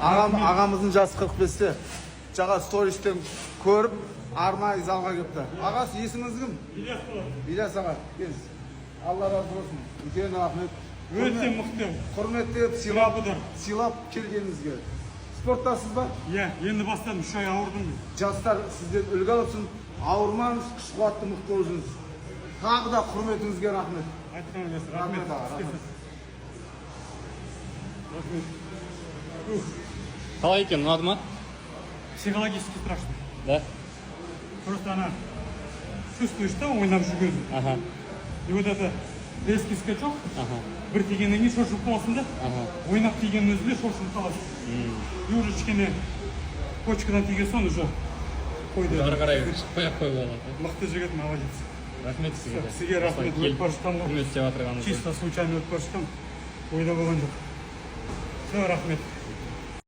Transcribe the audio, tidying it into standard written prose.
Ағамыздың жасы 45-те. Жаға стористен көріп, арнайы залға кепті. Ағасы, есіміңіз кім? Ильяс аға, келіңіз. Алла разы болсын. Үлкен рахмет. Өте мықты. Құрметтеп, сыйлап келгеніңізге. Спорттасыз ба? Иә, енді бастадым, 3 ай ауырдым. Жастар сізден үлгі алыпсың. Ауырмаңыз, күш қуатты мықты болыңыз. Тағы да құрметіңізге рахмет. Айтқаныңыз, Рахмет аға, рахмет. Қалай екен, ұнады ма? Психологически страшно. Да? Просто она чувствуешь, что ойнап жүрген. Ага. И вот это резкий скачок, Ага. бір тигеннен кейін шошып қаласың да, ойнап тигеннің өзінде шошып қаласың. И уже кішкене почкадан тиген соң уже қойды. Ары қарай шықпай-ақ қойып алады. Мықты жігіт, молодец. Рахмет сізге. Сізге рахмет, өтіп бара жатқам ғой. Құрмет істеп жатырғаныңыз. Чисто случайно өтіп бара жатқам. Ойда болған жоқ. Все, рахмет.